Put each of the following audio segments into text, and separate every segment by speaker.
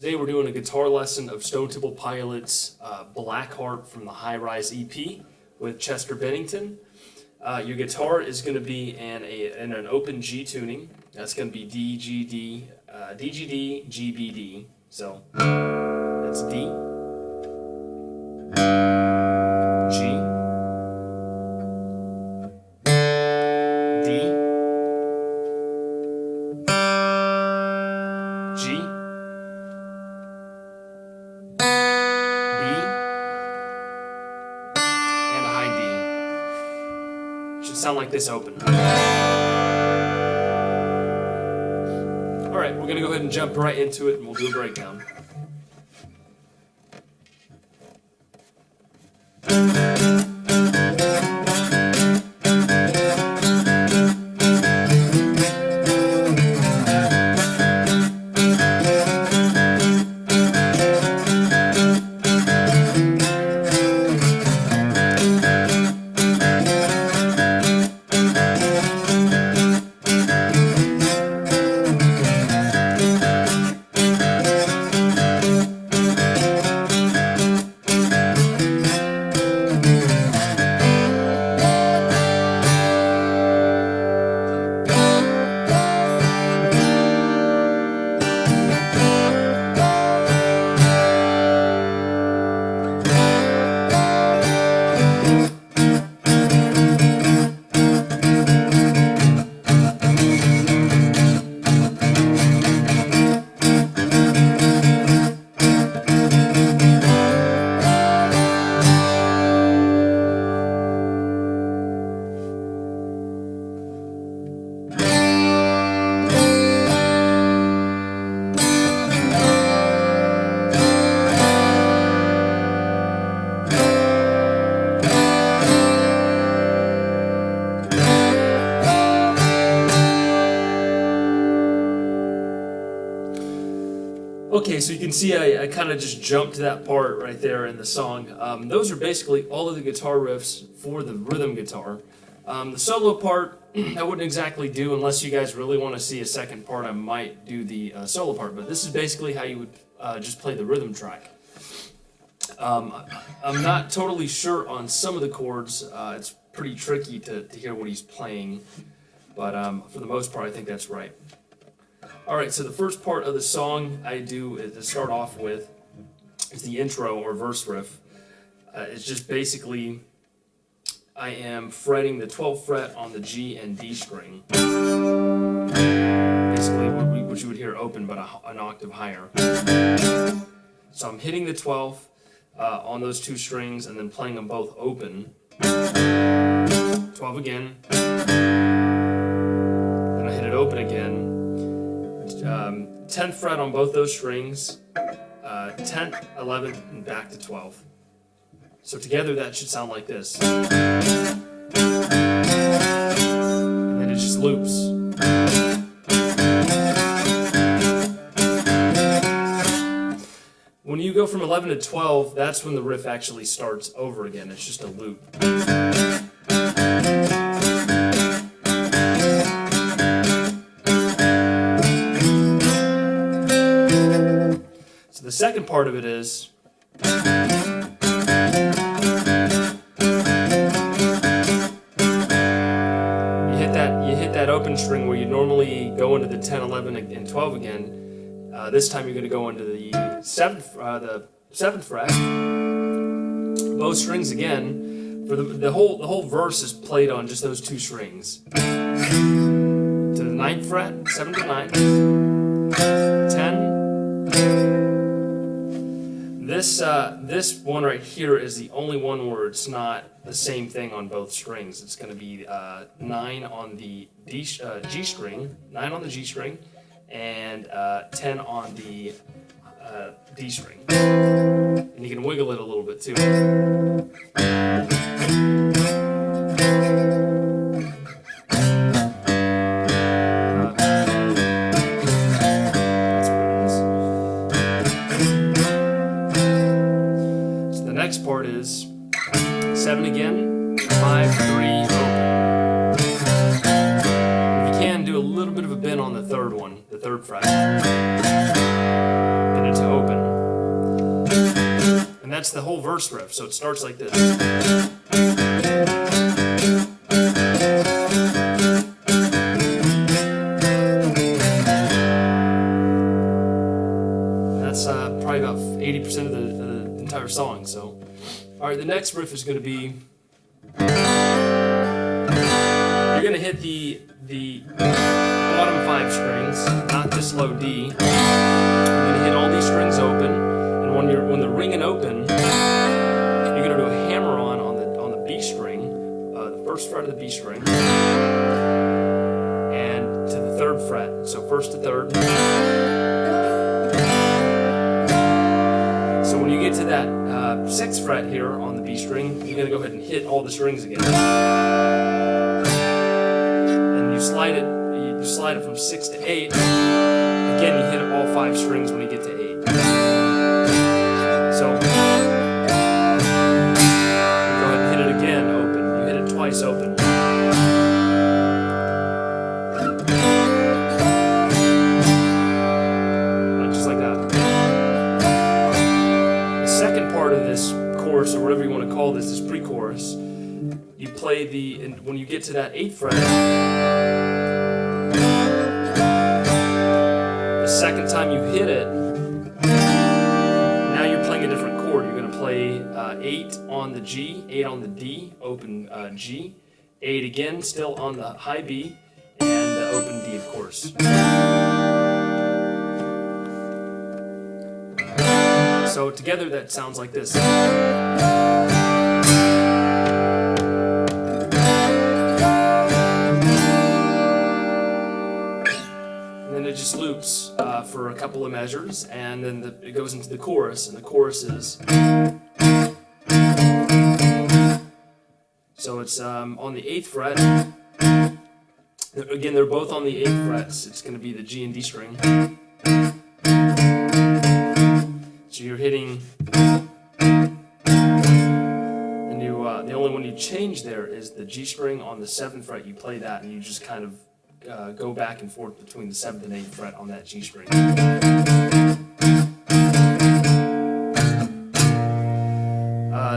Speaker 1: Today we're doing a guitar lesson of Stone Temple Pilots' Blackheart from the High Rise EP with Chester Bennington. Your guitar is going to be in an open G tuning. That's going to be D, G, D, D, G, D, G, B, D. So that's D, G, D, G, and a high D. Should sound like this open. Alright, we're going to go ahead and jump right into it and we'll do a breakdown. Okay, so you can see I kind of just jumped to that part right there in the song. Those are basically all of the guitar riffs for the rhythm guitar. The solo part, I wouldn't exactly do unless you guys really want to see a second part. I might do the solo part, but this is basically how you would just play the rhythm track. I'm not totally sure on some of the chords. It's pretty tricky to hear what he's playing, but for the most part, I think that's right. Alright, so the first part of the song I do to start off with is the intro or verse riff. It's just basically I am fretting the 12th fret on the G and D string. Basically what you would hear open but an octave higher. So I'm hitting the 12th on those two strings and then playing them both open. 12 again. Then I hit it open again. 10th fret on both those strings, 10th, 11th, and back to 12th. So together that should sound like this. And then it just loops. When you go from 11 to 12, that's when the riff actually starts over again. It's just a loop. The second part of it is you hit that open string where you normally go into the 10, 11, and 12 again. This time you're going to go into the 7th fret. Both strings again. For the whole verse is played on just those two strings. To the 9th fret, 7 to 9, 10. This one right here is the only one where it's not the same thing on both strings. It's going to be 9 on the G string, 9 on the G string, and 10 on the D string. And you can wiggle it a little bit too. Next part is 7 again, 5, 3, open. If you can, do a little bit of a bend on the third one, the 3rd fret. Bend it to that's the whole verse riff. So it starts like this. That's probably about 80% of the entire song. So, all right, the next riff is going to be. You're going to hit the bottom 5 strings, not this low D. You're going to hit all these strings open, and when they're ringing open, you're going to do a hammer on the B string, the first fret of the B string, and to the 3rd fret. So 1st to 3rd. So when you get to that 6th fret here on the B string, you're going to go ahead and hit all the strings again. You slide it from 6 to 8. Again, you hit all 5 strings when you get to 8. So, you go ahead and hit it again, open. You hit it twice, open. Just like that. The second part of this chorus, or whatever you want to call this pre-chorus, you play when you get to that 8th fret, the second time you hit it, now you're playing a different chord. You're going to play 8 on the G, 8 on the D, open G, 8 again, still on the high B, and the open D, of course. So together that sounds like this. It just loops for a couple of measures, and then it goes into the chorus, and the chorus is. So it's on the 8th fret. Again, they're both on the 8th frets. It's going to be the G and D string. So you're hitting. The only one you change there is the G string on the 7th fret. You play that, and you just kind of go back and forth between the 7th and 8th fret on that G string.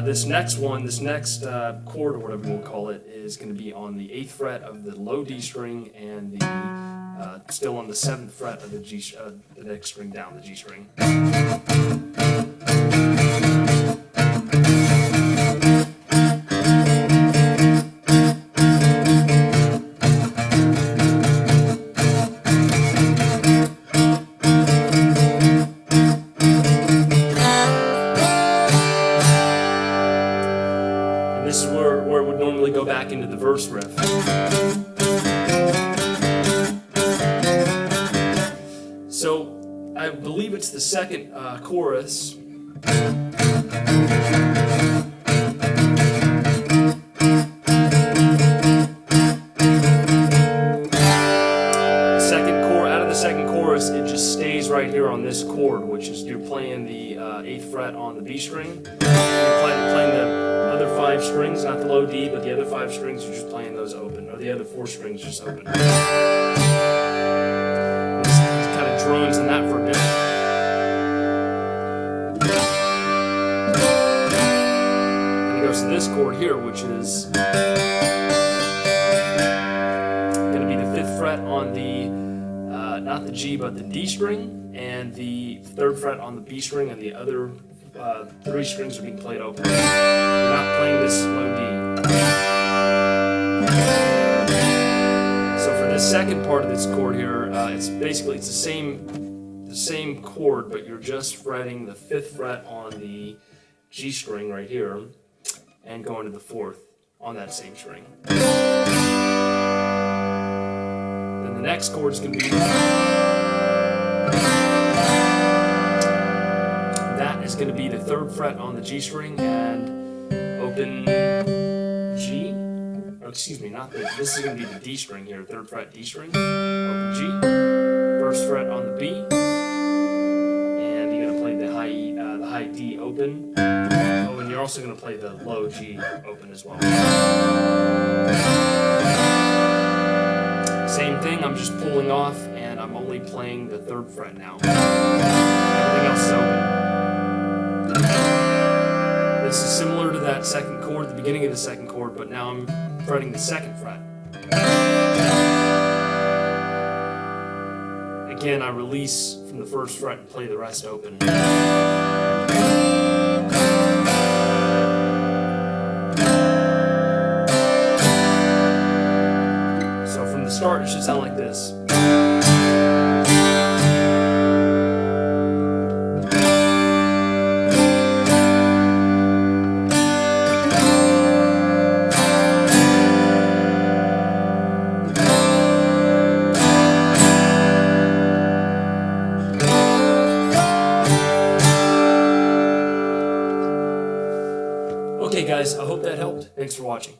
Speaker 1: This next chord, or whatever we'll call it, is going to be on the 8th fret of the low D string, and still on the 7th fret of the next string down, the G string. This is where it would normally go back into the verse riff. So I believe it's the second chorus. Out of the second chorus, it just stays right here on this chord, which is you're playing the 8th fret on the B string. You're playing the other 5 strings, not the low D, but the other 5 strings, you're just playing those open, or the other 4 strings just open. It kind of drones in that for a bit. Then it goes to this chord here, which is going to be the 5th fret on the, not the G, but the D string, and the 3rd fret on the B string, and the other 3 strings are being played open. You're not playing this low D. So for this second part of this chord here, it's the same chord, but you're just fretting the 5th fret on the G string right here, and going to the 4th on that same string. Then the next chord is going to be. Is going to be the 3rd fret on the G string and open G. Oh, excuse me, not this. This is going to be the D string here, 3rd fret D string, open G, 1st fret on the B, and you're going to play the high D open. Oh, and you're also going to play the low G open as well. Same thing. I'm just pulling off, and I'm only playing the 3rd fret now. Everything else is open. that second chord, the beginning of the second chord, but now I'm fretting the second fret. Again, I release from the first fret and play the rest open. So from the start, it should sound like this. Okay guys, I hope that helped. Thanks for watching.